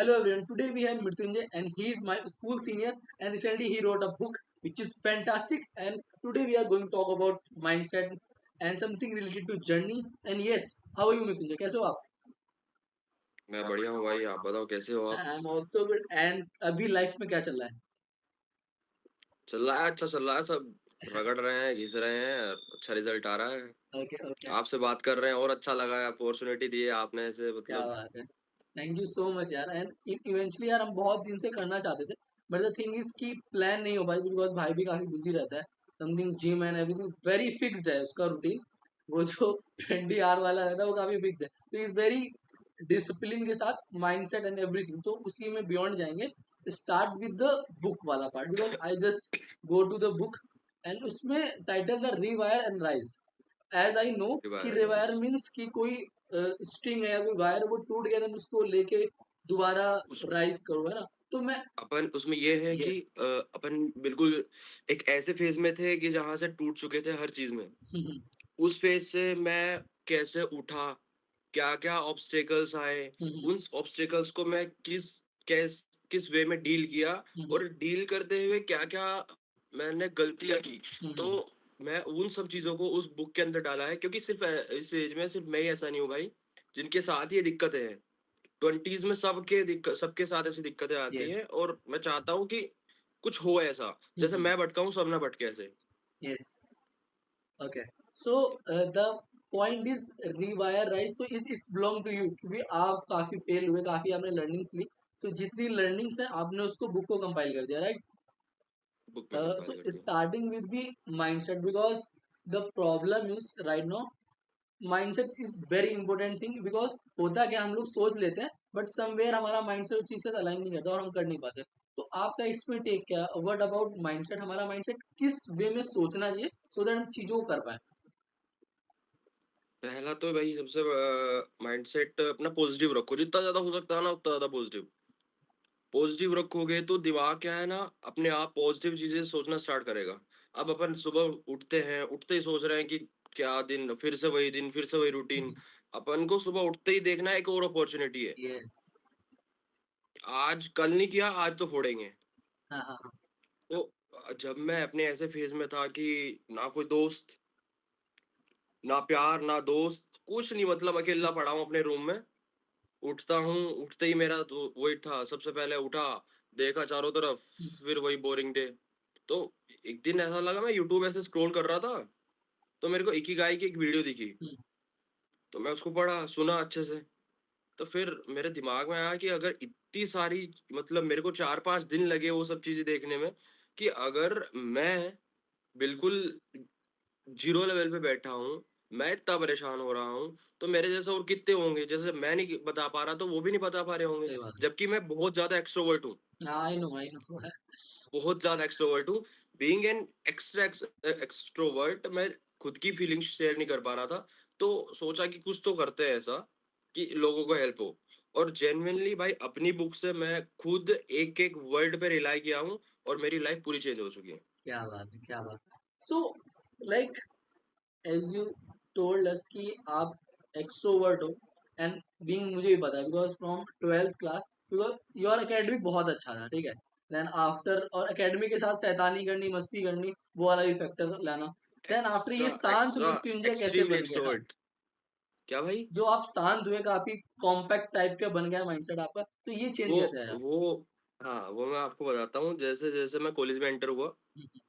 Hello everyone. Today we have Mrityunjay and he is my school senior and recently he wrote a book which is fantastic and today we are going to talk about mindset and something related to journey and yes, how are you Mrityunjay? कैसे हो आप? मैं बढ़िया हूँ भाई। आप बताओ कैसे हो आप? I am also good and अभी लाइफ में क्या चल रहा है? चल रहा है, अच्छा चल रहा है सब। रगड़ रहे हैं, घिस रहे हैं, अच्छा रिजल्ट आ रहा है। ओके ओके आपसे बात कर रहे हैं और अच्छा लगा है, अपॉर्चुनिटी दी है आपने ऐसे क्या मतलब। बात है थैंक यू सो मच यार एंड इवेंचुअली यार हम बहुत दिन से करना चाहते थे बट द थिंग इज कि प्लान नहीं हो पाई बिकॉज भाई भी काफी बिजी रहता है something gym and everything very fixed है उसका रूटीन वो जो 20 आवर वाला रहता है वो काफी फिक्स्ड है तो इज वेरी डिसिप्लिन के साथ माइंडसेट एंड एवरीथिंग तो उसी में बियॉन्ड जाएंगे स्टार्ट विद द बुक वाला part because I just go to the book and उसमें title the rewire and rise as I know कि रिवायर रिवाइज मीन्स कि कोई स्ट्रिंग है या कोई वायर वो टूट गया तो उसको लेके दोबारा उस राइज करो है ना तो मैं अपन उसमें ये है कि यस अपन बिल्कुल एक ऐसे फेज में थे कि जहां से टूट चुके थे हर चीज में। उस फेज से मैं कैसे उठा, क्या क्या ऑब्स्टेकल्स आए, उन ऑब्स्टेकल्स को मैं किस वे में डील किया, और डील करते हुए क्या क्या मैंने गलतियां की। तो मैं उन सब चीजों को उस बुक के अंदर डाला है, क्योंकि सिर्फ इस एज में सिर्फ मैं ही ऐसा नहीं हूँ भाई, जिनके साथ ये दिक्कतें हैं। ट्वेंटीज में सबके साथ ऐसी दिक्कतें आती यस हैं, और मैं चाहता हूँ कि कुछ हो ऐसा, जैसे मैं भटका हूँ सब ना भटके ऐसे। Yes okay so the point is rewire rise तो इट्स बिलोंग टू यू क्योंकि आप काफी फेल हुए काफी आपने लर्निंग्स ली सो जितनी लर्निंग्स है आपने उसको बुक को कंपाइल कर दिया राइट बुक में so कंपाइल कर दिया। starting with the mindset because the problem is right now mindset is very important thing because होता क्या हम लोग सोच लेते हैं बट समवेयर हमारा माइंडसेट उस चीज से अलाइन नहीं करता और हम कर नहीं पाते तो आपका इसमें टेक क्या व्हाट अबाउट माइंडसेट हमारा माइंडसेट किस वे में सोचना चाहिए सो दैट हम चीजों को कर पाए पहला तो भाई सबसे माइंडसेट अपना पॉजिटिव रखो, जितना ज्यादा हो सकता है ना उतना ज्यादा पॉजिटिव। पॉजिटिव रखोगे तो दिमाग क्या है ना, अपने आप पॉजिटिव चीजें सोचना स्टार्ट करेगा। अब अपन सुबह उठते हैं, उठते ही सोच रहे हैं कि क्या दिन, फिर से वही दिन, फिर से वही रूटीन। अपन को सुबह उठते ही देखना है एक और अपॉर्चुनिटी है। यस आज कल नहीं किया, आज तो फोड़ेंगे। हाँ हाँ हाँ तो जब मैं अपने ऐसे फेज में था कि ना कोई दोस्त, ना प्यार, ना दोस्त, कुछ नहीं, मतलब अकेला पड़ा हूँ अपने रूम में। उठता हूँ, उठते ही मेरा तो वही था, सबसे पहले उठा, देखा चारों तरफ, फिर वही बोरिंग डे। तो एक दिन ऐसा लगा, मैं यूट्यूब ऐसे स्क्रॉल कर रहा था, तो मेरे को इकिगाई की एक वीडियो दिखी। तो मैं उसको पढ़ा, सुना अच्छे से। तो फिर मेरे दिमाग में आया कि अगर इतनी सारी, मतलब मेरे को 4-5 दिन लगे वो सब चीजें देखने में, कि अगर मैं बिल्कुल जीरो लेवल पे बैठा हूँ, मैं इतना परेशान हो रहा हूँ, तो मेरे जैसे और कितने होंगे, जैसे मैं नहीं बता पा रहा तो वो भी नहीं बता पा रहे होंगे। सही बात जबकि मैं बहुत ज्यादा एक्सट्रोवर्ट हूँ, है आई नो बहुत ज्यादा एक्सट्रोवर्ट हूँ। बीइंग एन एक्स्ट्रा एक्सट्रोवर्ट, मैं खुद की फीलिंग्स शेयर नहीं कर पा रहा था। तो सोचा कि कुछ तो करते हैं ऐसा कि लोगों को हेल्प हो। और जेन्युइनली भाई, अपनी बुक से मैं खुद एक एक वर्ड पे रिलाई किया हूँ, और मेरी लाइफ पूरी चेंज हो चुकी है। क्या बात है क्या बात है so like as you told us कि आप एक्सट्रोवर्ट हो एंड बीइंग मुझे भी पता है because from 12th class because your academic बहुत अच्छा था ठीक है देन आफ्टर और एकेडमी के साथ शैतानी करनी मस्ती करनी वो वाला भी फैक्टर लाना देन आफ्टर ये एक्स्ट्रा शांत एक्स्ट्रा मृत्युंजय कैसे एक्सट्रीमली बन गया एक्सट्रोवर्ट। क्या भाई? जो आप शांत हुए काफी कॉम्पैक्ट टाइप का बन गया माइंडसेट आपका तो ये चेंज वो कैसे आया वो हाँ, वो मैं आपको बताता हूँ। जैसे जैसे मैं कॉलेज में एंटर हुआ, हम्म,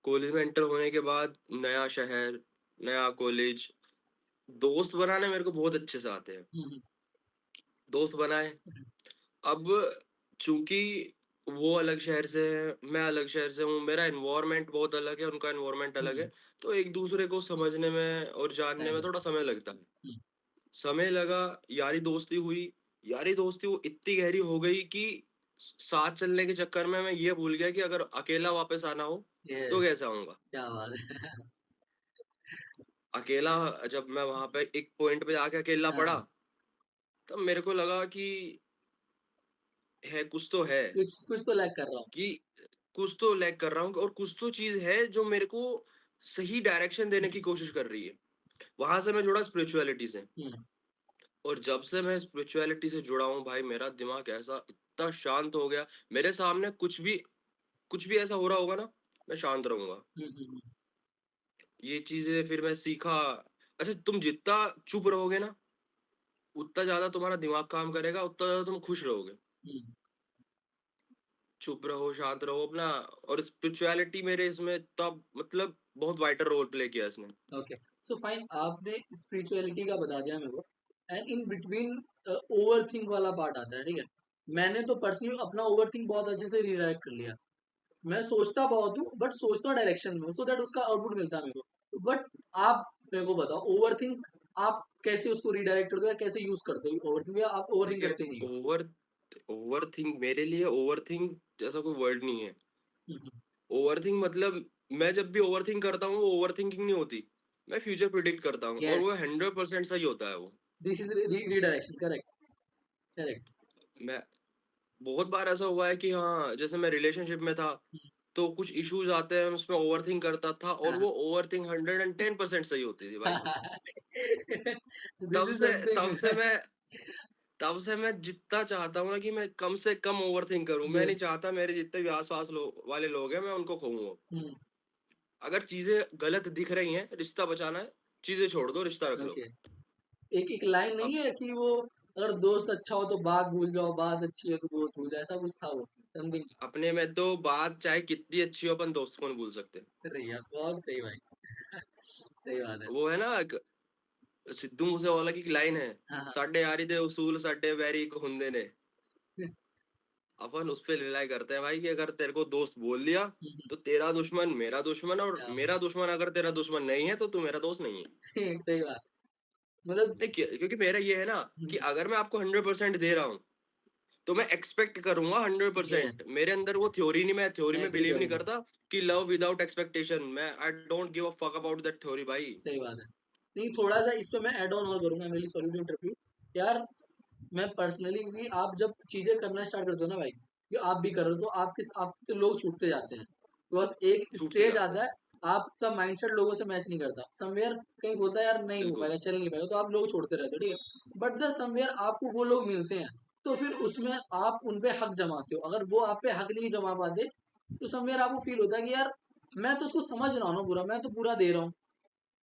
कॉलेज में एंटर होने के बाद नया शहर, नया कॉलेज, दोस्त बनाने मेरे को बहुत अच्छे से आते हैं। हम्म, दोस्त बनाए। अब चूंकि वो अलग शहर से है, मैं अलग शहर से हूँ, मेरा एनवायरनमेंट बहुत अलग है, उनका एनवायरनमेंट अलग है। तो एक दूसरे को समझने में और जानने टाइम में थोड़ा लगता समय लगता है। है समय लगा, यारी दोस्ती हुई। यारी दोस्ती वो इतनी गहरी हो गई कि साथ चलने के चक्कर में मैं ये भूल गया कि अगर अकेला वापस आना हो तो यस कैसे आऊंगा। क्या बात है अकेला, जब मैं वहां पे एक पॉइंट पे आके अकेला हाँ पड़ा, हाँ तब मेरे को लगा कि है कुछ तो है, कुछ कुछ तो लैग कर रहा हूँ कि कुछ तो लैग कर रहा हूँ, और कुछ तो चीज है जो मेरे को सही डायरेक्शन देने की कोशिश कर रही है। वहां से मैं जुड़ा स्पिरिचुअलिटी से। हम्म, और जब से मैं स्पिरिचुअलिटी से जुड़ा हूँ भाई, मेरा दिमाग ऐसा इतना शांत हो गया, मेरे सामने कुछ भी ऐसा हो रहा होगा ना, मैं शांत रहूंगा। हम्म। ये चीजें फिर मैं सीखा। अच्छा, तुम जितना चुप रहोगे ना, उतना ज्यादा तुम्हारा दिमाग काम करेगा, उतना ज्यादा तुम खुश रहोगे। हम्म। चुप रहो, शांत रहो अपना। और स्पिरिचुअलिटी मेरे इसमें तब मतलब बहुत वाइटर रोल प्ले किया इसने। ओके, सो फाइन, आपने स्पिरिचुअलिटी का बता दिया मेरे को, and in between over think वाला पार्ट आता है, ठीक है। मैंने तो पर्सनली अपना ओवर थिंक बहुत अच्छे से रिडायरेक्ट कर लिया। मैं सोचता बहुत हूँ, बट सोचता डायरेक्शन में, सो दैट उसका आउटपुट मिलता है मेरे को। बट आप मेरे को बताओ, ओवर थिंक आप कैसे उसको रिडायरेक्ट करते हो, या कैसे यूज करते हो ओवर थिंक, या आप ओवर थिंक देखिए, करते नहीं हो? ओवर ओवर थिंक मेरे लिए, ओवर थिंक जैसा कोई वर्ड नहीं है। हम्म। ओवर थिंक मतलब, मैं जब भी ओवर थिंक करता हूँ वो ओवर थिंकिंग नहीं होती। मैं फ्यूचर प्रिडिक्ट करता हूँ और यस, वो 100% सही होता है वो। This is redirection, correct, correct. मैं बहुत बार ऐसा हुआ है कि हाँ, जैसे मैं रिलेशनशिप में था, तो कुछ इश्यूज आते हैं, उसमें ओवर थिंक करता था और वो ओवर थिंक 110% सही होती थी भाई। दिस तब इज से समथिंग। तब से मैं तब से मैं जितना चाहता हूँ ना कि मैं कम से कम ओवर थिंक करूँ। मैं नहीं यस। चाहता मेरे जितने भी आसपास वाले लोग हैं मैं उनको खोऊं। हम्म। अगर चीजें गलत दिख रही हैं, रिश्ता बचाना है, चीजें छोड़ दो, रिश्ता रख लो। ओके, एक एक लाइन अब नहीं है कि वो, अगर दोस्त अच्छा हो तो बात भूल जाओ, बात अच्छी है तो दोस्त भूल जाओ, ऐसा कुछ था वो, समथिंग। अपने में तो बात चाहे कितनी अच्छी हो, अपन दोस्त को नहीं भूल सकते। अरे यार, बहुत सही भाई। सही बात है। वो है ना, एक सिद्धू मूसेवाला की एक लाइन है, हाँ हाँ। साडे यारी दे उसूल साडे वैरी को हुंदे ने। अपन उस पे रिलाई करते हैं भाई कि अगर तेरे को दोस्त बोल दिया, तो तेरा दुश्मन मेरा दुश्मन, और क्या मेरा दुश्मन अगर तेरा दुश्मन नहीं है तो तू मेरा दोस्त नहीं है। सही बात, मतलब। नहीं, क्योंकि मेरा ये है ना कि अगर मैं आपको 100% दे रहा हूँ, तो मैं एक्सपेक्ट करूंगा हंड्रेड यस, परसेंट मेरे अंदर वो थ्योरी नहीं, मैं थ्योरी मैं में एग्री बिलीव नहीं करूंगा। करता कि लव विदाउट एक्सपेक्टेशन, मैं I don't give a fuck about that theory भाई। सही बात है। नहीं, थोड़ा सा इस पे मैं ऐड ऑन और करूंगा, I am really sorry to interrupt you यार। मैं पर्सनली, क्योंकि आप जब चीजें करना स्टार्ट करते हो ना भाई, कि आप भी कर रहे हो, तो आपके लोग छूटते जाते हैं, बिकॉज एक छूटते स्टेज जाते आता हैं। है, आपका माइंडसेट लोगों से मैच नहीं करता, समवेयर कहीं बोलता है यार नहीं हो बिल्कुल। पाएगा, चल नहीं पाएगा, तो आप लोग छोड़ते रहते हो, ठीक है। बट द समवेयर आपको वो लोग मिलते हैं, तो फिर उसमें आप उन पे हक जमाते हो, अगर वो आप पे हक नहीं जमा पाते, तो समवेयर आपको फील होता है कि यार मैं तो उसको समझ रहा हूँ ना, पूरा मैं तो पूरा दे रहा हूँ।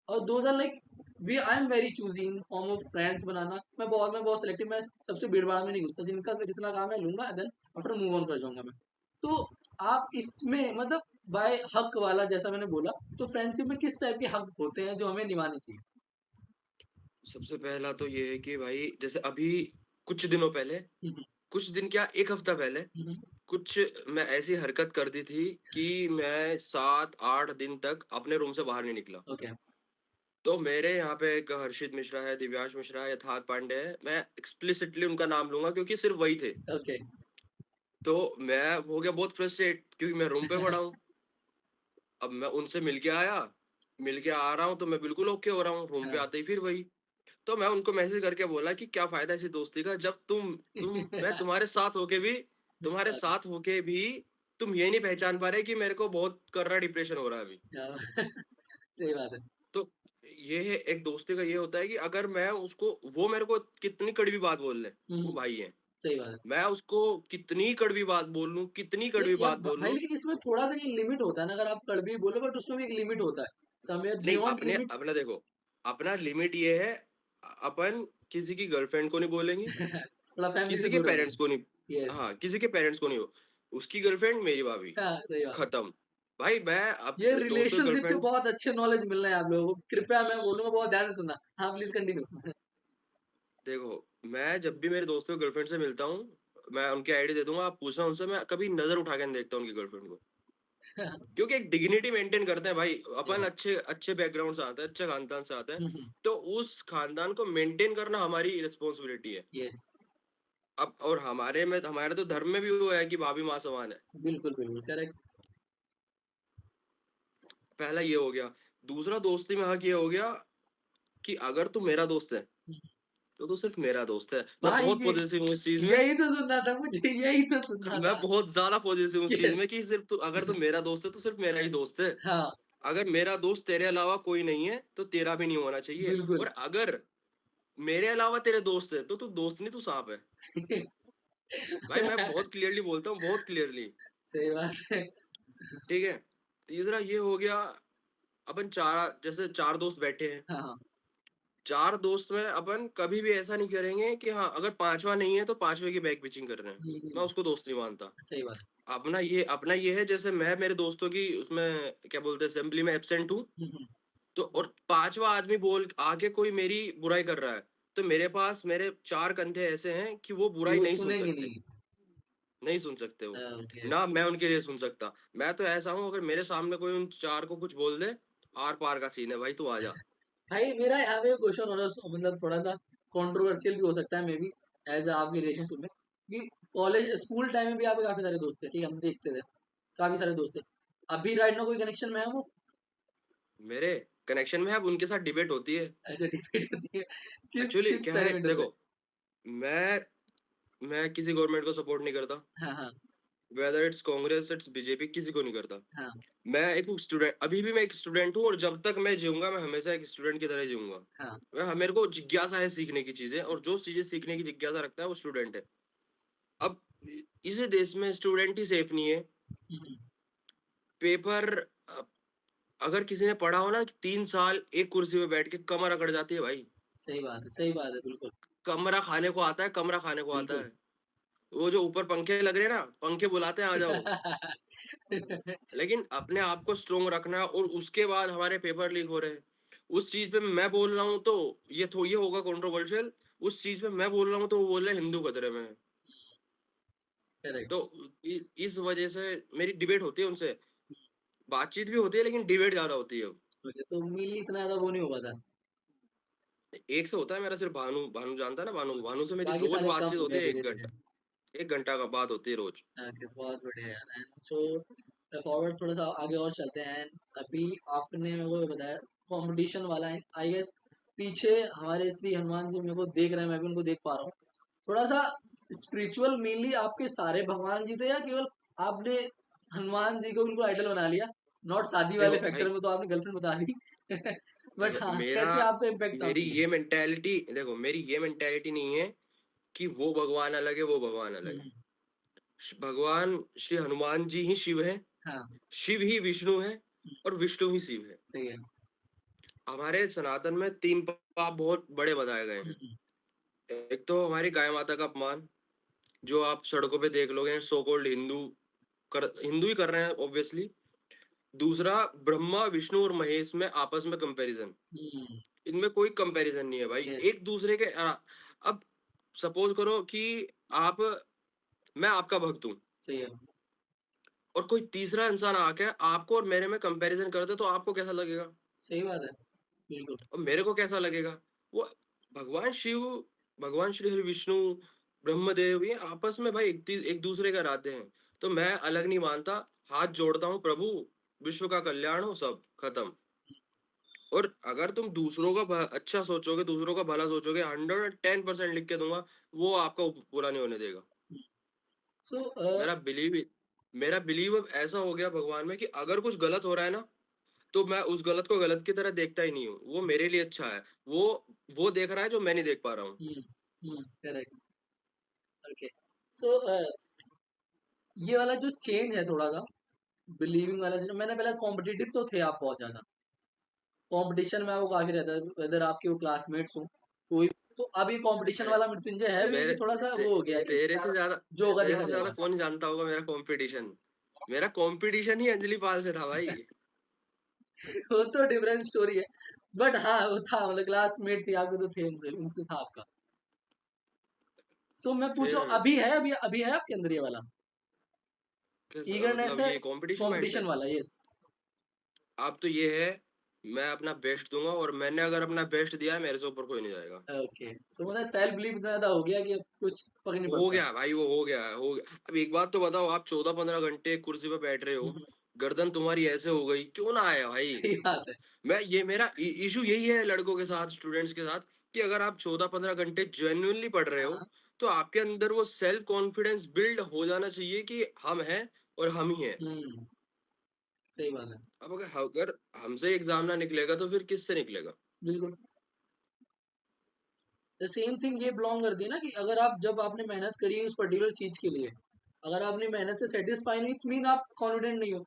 और those are like, we I am very choosy in form of friends बनाना, मैं बहुत सिलेक्टिव, मैं सबसे भीड़ भाड़ में नहीं घुसता, जिनका जितना काम है लूंगा, देन आफ्टर मूव ऑन कर जाऊंगा मैं। तो आप इसमें मतलब बाय हक वाला, जैसा मैंने बोला, तो फ्रेंडशिप में किस टाइप के हक होते हैं जो हमें निभाने चाहिए? सबसे पहला तो ये है कि भाई, जैसे अभी कुछ दिनों पहले, हम्म। कुछ दिन क्या, एक हफ्ता पहले, हम्म। कुछ मैं ऐसी हरकत कर दी थी कि मैं 7-8 दिन तक अपने रूम से बाहर नहीं निकला। ओके। तो मेरे यहाँ पे एक हर्षित मिश्रा है, दिव्यांश मिश्रा है, यथार्थ पांडे है, मैं एक्सप्लिसिटली उनका नाम लूंगा क्योंकि सिर्फ वही थे। ओके। तो मैं हो गया बहुत फ्रस्ट्रेट क्योंकि मैं रूम पे पड़ा हूँ। अब मैं उनसे मिल के आ रहा हूँ तो मैं बिल्कुल ओके हो रहा हूँ, रूम पे हाँ। आते ही फिर वही। तो मैं उनको मैसेज करके बोला कि क्या फायदा ऐसी दोस्ती का, जब तुम मैं तुम्हारे बात है। साथ होके भी तुम ये नहीं पहचान पा रहे कि मेरे को बहुत कर्रा डिप्रेशन हो रहा है अभी। सही बात है। तो ये है, एक दोस्ती का ये होता है कि अगर मैं उसको, वो मेरे को कितनी कड़वी बात बोल ले, वो भाई है, सही बात है। मैं उसको कितनी कड़वी बात बोल लूं, कितनी ये कड़वी यार बात बोल भाई, लूं। लेकिन इसमें थोड़ा सा ये लिमिट होता है ना, अगर आप कड़वी बोलो, बट उसमें भी एक लिमिट होता है, समवेयर नहीं, बियॉन्ड अपने लिमिट। अपना देखो, अपना लिमिट ये है, अपन किसी की गर्लफ्रेंड को नहीं बोलेंगे, थोड़ा फैमिली से किसी के दूर पेरेंट्स को नहीं। रखना, यस। हाँ, किसी के पेरेंट्स को नहीं हो, उसकी गर्लफ्रेंड मेरी भाभी, हाँ, सही बात है। खत्म। भाई मैं अब ये दोस्तों की रिलेशनशिप के गर्लफ्रेंड, बहुत अच्छे नॉलेज मिल रहे हैं आप लोगों को, कृपया मैं बोलूंगा बहुत ध्यान से सुनना। हाँ, प्लीज कंटिन्यू। देखो, मैं जब भी मेरे दोस्तों की गर्लफ्रेंड से मिलता हूँ, मैं उनकी आईडी दे दूंगा, आप पूछना उनसे, मैं कभी नजर उठा के नहीं देखता उनकी गर्लफ्रेंड को। क्योंकि एक डिग्निटी मेंटेन करते हैं भाई अपन, यस। अच्छे अच्छे बैकग्राउंड से आते हैं, अच्छे खानदान से आते हैं, तो उस खानदान को मेंटेन करना हमारी रिस्पॉन्सिबिलिटी है। यस। अब और हमारे तो धर्म में भी वो है कि भाभी माँ समान है। बिल्कुल बिल्कुल करेक्ट। पहला ये हो गया। दूसरा, दोस्ती में हक ये हो गया कि अगर तू मेरा दोस्त है तो तू सिर्फ मेरा दोस्त है। मैं भाई बहुत पॉजिटिव हूँ इस चीज में। यही तो सुनना था मुझे, यही तो सुनना मैं था। बहुत ज्यादा पॉजिटिव हूँ उस चीज यस। में कि सिर्फ तू, अगर तू मेरा दोस्त है तो सिर्फ मेरा ही दोस्त है। हाँ। अगर मेरा दोस्त तेरे अलावा कोई नहीं है तो तेरा भी नहीं होना चाहिए। बिल्कुल। और अगर मेरे अलावा तेरे दोस्त है तो तू दोस्त नहीं, तू सांप है। भाई मैं बहुत क्लियरली बोलता हूँ, बहुत क्लियरली। सही बात है। ठीक है। तीसरा ये हो गया, अपन चार, जैसे चार दोस्त बैठे हैं, हाँ हाँ। चार दोस्त में अपन कभी भी ऐसा नहीं करेंगे कि हाँ अगर पांचवा नहीं है तो पांचवे की बैक पिचिंग कर रहे हैं, मैं हम्म, उसको दोस्त नहीं मानता। सही बात अपना ये है, जैसे मैं मेरे दोस्तों की उसमें क्या बोलते हैं असेंबली में एब्सेंट हूँ, है। तो और पांचवा आदमी बोल आके कोई मेरी बुराई कर रहा है, तो मेरे पास मेरे चार कंधे ऐसे हैं कि वो कि बुराई वो नहीं सुन सुनेंगे सकते, नहीं। नहीं सुन सकते वो, ना यस। मैं उनके लिए सुन सकता। मैं तो ऐसा हूँ, अगर मेरे सामने कोई उन चार को कुछ बोल दे, आर पार का सीन है भाई, तू आ जा। भाई मेरा यहाँ पे क्वेश्चन हो रहा है, मतलब थोड़ा सा कंट्रोवर्शियल भी हो सकता है मे बी, एज आपकी रिलेशनशिप में, कि कॉलेज स्कूल टाइम में भी आपके काफी सारे दोस्त थे, ठीक है, हम देखते थे, काफी सारे दोस्त थे। अभी राइट ना कोई कनेक्शन में है वो? मेरे कनेक्शन में अब उनके साथ डिबेट होती है। ऐसे डिबेट होती है? किस एक्चुअली किस क्या है, पैरामीटर पे? देखो, मैं किसी गवर्नमेंट को सपोर्ट नहीं करता, हाँ हाँ। Whether it's Congress it's BJP, किसी को नहीं करता। हाँ। मैं एक स्टूडेंट, अभी भी मैं एक स्टूडेंट हूँ, और जब तक मैं जीऊंगा मैं हमेशा एक स्टूडेंट की तरह जीऊंगा। हाँ। मेरे को जिज्ञासा है सीखने की चीजें, और जो चीजें सीखने की जिज्ञासा रखता है वो स्टूडेंट है। अब इस देश में स्टूडेंट ही सेफ नहीं है। हम्म, पेपर, अगर किसी ने पढ़ा हो ना कि 3 साल एक कुर्सी पे बैठ के कमर अकड़ जाती है भाई। सही बात है, सही बात है, बिल्कुल। कमरा खाने को आता है, कमरा खाने को आता बिल्कुल। है। वो जो ऊपर पंखे लग रहे हैं ना, पंखे बुलाते हैं आ जाओ। लेकिन अपने आप को स्ट्रोंग रखना है, और उसके बाद हमारे पेपर लीक हो रहे हैं, उस चीज पे मैं बोल रहा हूँ तो ये होगा कंट्रोवर्शियल। उस चीज पे मैं बोल रहा हूँ तो वो बोल रहे हैं हिंदू खतरे में है। करेक्ट। तो इस वजह से मेरी डिबेट होती है उनसे, बातचीत भी होती है लेकिन डिबेट ज्यादा होती है। तो मिल इतना ज्यादा वो नहीं हो पाता। एक से होता है मेरा, सिर्फ भानु, भानु जानता है ना, भानु, भानु से मेरी बाकी रोज सारे कम बातचीत हो होती गए है, धीरे 1 घंटा, धीरे। 1 घंटा का बात होती है रोज। ओके, बहुत बढ़िया यार। एंड सो फॉरवर्ड थोड़ा सा आगे और चलते हैं। एंड अभी आपने मेरे को ये बताया कंपटीशन वाला है, आई गेस पीछे हमारे श्री हनुमान जी मेरे को देख रहे हैं, मैं भी उनको देख पा रहा हूँ। थोड़ा सा स्पिरिचुअल मेनली आपके सारे भगवान जी थे, या केवल आपने हनुमान जी को बिल्कुल आइडल बना लिया? नॉट शादी वाले देखो फैक्टर भाई, में तो आपने गर्लफ्रेंड बता दी। बट देखो हाँ, मेरा कैसे आपका इम्पैक्ट था मेरी उनमें? ये मेंटेलिटी, देखो मेरी ये मेंटेलिटी नहीं है कि वो भगवान अलग है, वो भगवान अलग है। हम्म, भगवान श्री हनुमान जी ही शिव है, हाँ। शिव ही विष्णु है, हम्म, और विष्णु ही शिव है। सही है। हमारे सनातन में 3 पाप बहुत बड़े बताए गए हैं। हम्म, एक तो हमारी गाय माता का अपमान, जो आप सड़कों पे देख लोगे, सो कॉल्ड हिंदू ही कर रहे हैं ऑब्वियसली। दूसरा, ब्रह्मा विष्णु और महेश में आपस में कंपैरिजन, इनमें कोई कंपैरिजन नहीं है भाई, यस। एक दूसरे के अब सपोज करो कि आप, मैं आपका भक्त हूँ, सही है। और कोई तीसरा इंसान आके आपको और मेरे में कंपैरिजन कर दे, तो आपको कैसा लगेगा, सही बात है, बिल्कुल। और मेरे को कैसा लगेगा। वो भगवान शिव, भगवान श्री हरि विष्णु, ब्रह्मदेव, ये आपस में भाई एक दूसरे का आराध्य हैं। तो मैं अलग नहीं मानता, हाथ जोड़ता हूँ प्रभु, विश्व का कल्याण हो, सब खत्म। और अगर तुम दूसरों का अच्छा सोचोगे, दूसरों का भला सोचोगे, 110% लिख के दूंगा, वो आपका पूरा नहीं होने देगा। सो मेरा बिलीव मेरा बिलीव अब ऐसा हो गया भगवान में कि अगर कुछ गलत हो रहा है ना, तो मैं उस गलत को गलत की तरह देखता ही नहीं हूँ, वो मेरे लिए अच्छा है। वो वो देख रहा है जो मैं नहीं देख पा रहा हूँ। करेक्ट। ओके। सो ये वाला जो चेंज है थोड़ा सा, बिलीविंग वाला चीज, मैंने पहले कॉम्पिटिटिव तो थे आप बहुत ज्यादा, कंपटीशन में आपको काफी रहता है, वेदर आपके वो क्लासमेट्स हो कोई, तो अभी कंपटीशन अरे वाला मृत्युंजय है भी, मेरे कि थोड़ा सा ते, वो हो गया कि तेरे से ज्यादा जो होगा तेरे देखा से ज्यादा जाएगा? कौन जानता होगा मेरा कंपटीशन। मेरा कंपटीशन ही अंजलि पाल से था भाई। वो तो डिफरेंट स्टोरी है, बट हाँ वो था, मतलब क्लासमेट थी आपके तो थे, उनसे उनसे था आपका। सो मैं पूछ रहा हूँ, फिर अभी है, अभी है आपके अंदर ये वाला ईगरनेस मतलब है, ये कंपटीशन कंपटीशन माइंडसेट। वाला? यस। अब तो ये है, मैं अपना बेस्ट दूंगा, और मैंने अगर अपना बेस्ट दिया है, मेरे से ऊपर कोई नहीं जाएगा। ओके, सो मतलब सेल्फ बिलीव इतना ज्यादा हो गया कि अब कुछ फर्क नहीं हो पड़ता। गया भाई, वो हो गया। अब एक बात तो बताओ, आप 14-15 घंटे एक कुर्सी पे बैठ रहे हो, हम्म, गर्दन तुम्हारी ऐसे हो गई, क्यों ना आया भाई। सही बात है। मेरा इशू यही है लड़कों के साथ, स्टूडेंट्स के साथ, कि अगर आप 14-15 घंटे जेन्युइनली पढ़ रहे हो, हाँ। तो आपके अंदर वो सेल्फ कॉन्फिडेंस बिल्ड हो जाना चाहिए कि हम हैं, और हम ही हैं। हम्म, सही बात है, अब अगर हमसे एग्जाम ना निकलेगा तो फिर किससे निकलेगा। बिल्कुल। द सेम थिंग ये बिलोंग करती है ना कि अगर आप जब आपने मेहनत करी है उस पर्टिकुलर चीज के लिए, अगर आपने मेहनत से सेटिस्फाई नहीं, इट्स मीन आप कॉन्फिडेंट नहीं हो,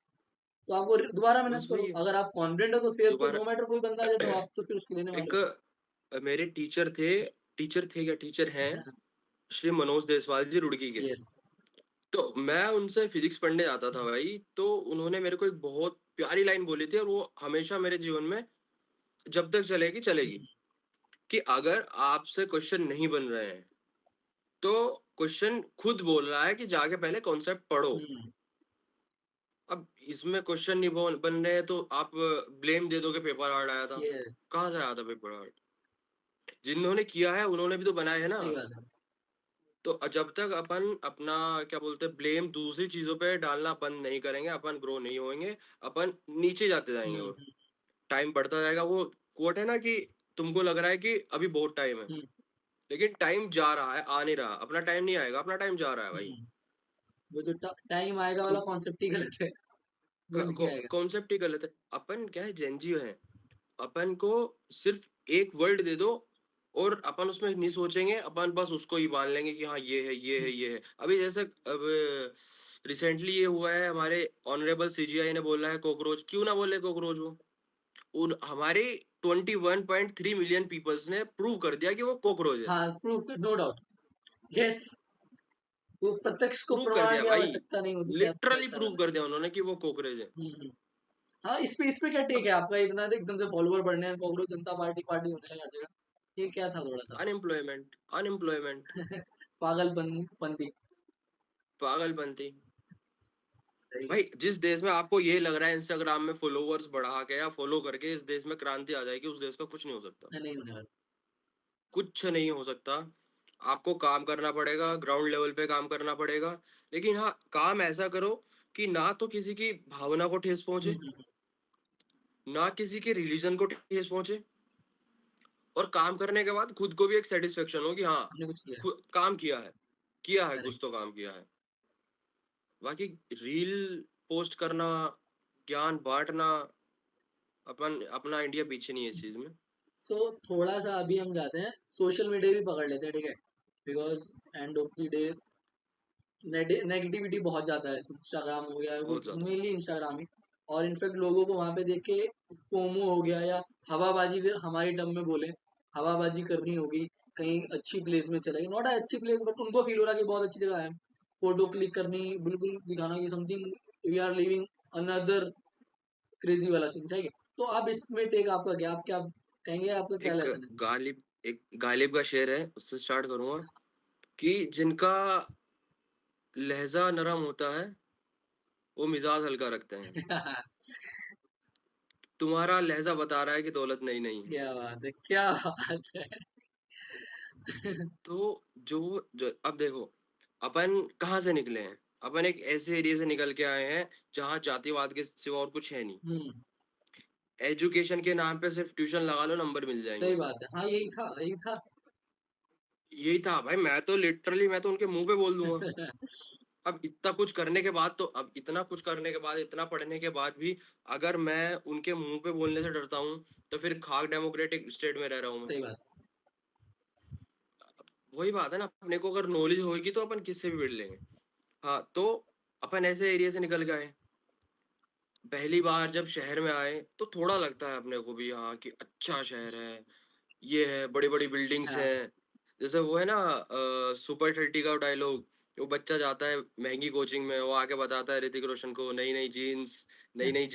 तो आपको दोबारा मेहनत बस करो। वही है अगर आप कॉन्फिडेंट हो तो फिर तो दोबारा। नो मैटर कोई बंदा आ जाए तो आप तो फिर उसको लेने वाले एक हो। मेरे टीचर थे क्या टीचर हैं, श्री मनोज देसवाल जी रुड़की के। यस। तो मैं उनसे फिजिक्स पढ़ने जाता था भाई, तो उन्होंने मेरे को एक बहुत प्यारी लाइन बोली थी और वो हमेशा मेरे जीवन में जब तक चलेगी चलेगी, कि अगर आपसे क्वेश्चन नहीं बन रहे हैं तो क्वेश्चन खुद बोल रहा है कि जाके पहले कॉन्सेप्ट पढ़ो। अब इसमें क्वेश्चन नहीं बन रहे हैं तो आप ब्लेम दे दो कि पेपर हार्ड आया था। यस। कहाँ से आया था पेपर हार्ड? जिन्होंने किया है उन्होंने भी तो बनाया है ना। सही बात है। तो जब तक अपन अपना क्या बोलते हैं ब्लेम दूसरी चीजों पे डालना बंद नहीं करेंगे, अपन ग्रो नहीं होएंगे, अपन नीचे जाते जाएंगे और हम्म। टाइम बढ़ता जाएगा। वो कोट है ना कि तुमको लग रहा है कि अभी बहुत टाइम है, हम्म। लेकिन टाइम जा रहा है, आ नहीं रहा। अपना टाइम नहीं आएगा, अपना टाइम जा रहा है भाई। हम्म। वो जो टाइम आएगा वाला क्योंकि कॉन्सेप्ट ही गलत है, वो नहीं आएगा। कॉन्सेप्ट ही गलत है। अपन क्या है, जेनजी है। अपन को सिर्फ एक वर्ड दे दो और अपन उसमें नहीं सोचेंगे, अपन बस उसको ही मान लेंगे कि हाँ ये है ये है हम्म। ये है। अभी जैसे अब रिसेंटली ये हुआ है, हमारे ऑनरेबल सीजीआई ने बोला है कॉकरोच, क्यों ना बोले कॉकरोच वो। उन हमारे 21.3 मिलियन पीपल्स ने प्रूव कर दिया कि वो कॉकरोच है। हाँ, प्रूफ नो डाउट। यस। वो प्रत्यक्ष को प्रूव कर प्रमाण दिया की भाई, आवश्यकता नहीं होती कि आपको लिटरली कैसा प्रूव रहना कर दिया उन्होंने कि वो कॉकरोच है। है। हाँ, इस पे क्या टेक अब है आपका? इतना एकदम से फॉलोवर बढ़ने हैं, कांग्रेस जनता पार्टी पार्टी होने लगा हर जगह, ये क्या था थोड़ा सा? अनएम्प्लॉयमेंट अनएम्प्लॉयमेंट पागलपंती। पागलपंती। सही। भाई जिस देश में आपको ये लग रहा है इंस्टाग्राम में फॉलोवर्स बढ़ा के या फॉलो करके इस देश में क्रांति आ जाएगी, उस देश का कुछ नहीं हो सकता। नहीं होने वाला। कुछ नहीं हो सकता। आपको काम करना पड़ेगा, ग्राउंड लेवल पे काम करना पड़ेगा। लेकिन हाँ, काम ऐसा करो कि ना तो किसी की भावना को ठेस पहुंचे, हम्म। ना किसी के रिलीजन को ठेस पहुंचे, और काम करने के बाद खुद को भी एक सेटिस्फेक्शन हो कि हाँ, हमने कुछ किया। काम किया है, कुछ करेक्ट। तो काम किया है। बाकी रील पोस्ट करना, ज्ञान बांटना, अपन अपना इंडिया पीछे नहीं है इस चीज में। सो थोड़ा सा अभी हम जाते हैं, सोशल मीडिया भी पकड़ लेते हैं, ठीक है? Because end of the day negativity बहुत ज्यादा है, इंस्टाग्राम हो गया, बहुत ज्यादा। मेनली इंस्टाग्राम ही। और इनफैक्ट लोगों को वहां पे देख के फोमो हो गया, या हवाबाजी, फिर हमारी टर्म में बोले हवाबाजी करनी होगी, कहीं अच्छी प्लेस में चले गए, नॉट अच्छी प्लेस बट उनको फील हो रहा है कि बहुत अच्छी जगह है, फोटो क्लिक करनी, बिल्कुल दिखाना कि something we are living another crazy वाला सीन, ठीक है? तो आप इसमें टेक आपका क्या, आप क्या कहेंगे, आपका क्या एक लेसन है? गालिब का शेर है, उससे स्टार्ट करूंगा कि जिनका लहजा नरम होता है वो मिजाज हल्का रखते हैं। तुम्हारा लहजा बता रहा है कि दौलत नहीं नहीं है। क्या बात है, क्या बात है। तो जो अब देखो, अपन कहाँ से निकले हैं? अपन एक ऐसे एरिया से निकल के आए हैं जहाँ जातिवाद के सिवा और कुछ है नहीं। हम्म। एजुकेशन के नाम पे सिर्फ ट्यूशन लगा लो, नंबर मिल सही जाएंगे। बात है, हाँ यही था यही था। यही था भाई, मैं तो उनके मुंह पे बोल दूंगा। अब इतना कुछ करने के बाद, तो अब इतना कुछ करने के बाद, इतना पढ़ने के बाद भी अगर मैं उनके मुंह पे बोलने से डरता हूँ, तो फिर खाक डेमोक्रेटिक स्टेट में रह रहा हूँ मैं। सही बात। वही बात है ना, अपने को अगर नॉलेज होगी तो अपन किससे भी भिड़ लेंगे। हाँ, तो अपन ऐसे एरिया से निकल गए। पहली बार जब शहर में आए तो थोड़ा लगता है अपने को भी, हाँ कि अच्छा शहर है, ये है, बड़ी बड़ी बिल्डिंग्स हाँ। हैं। जैसे वो है ना सुपर 30 का डायलॉग, वो बच्चा जाता है महंगी कोचिंग में, वो आके बताता है ऋतिक रोशन को, नई नई जीन्स, नई नई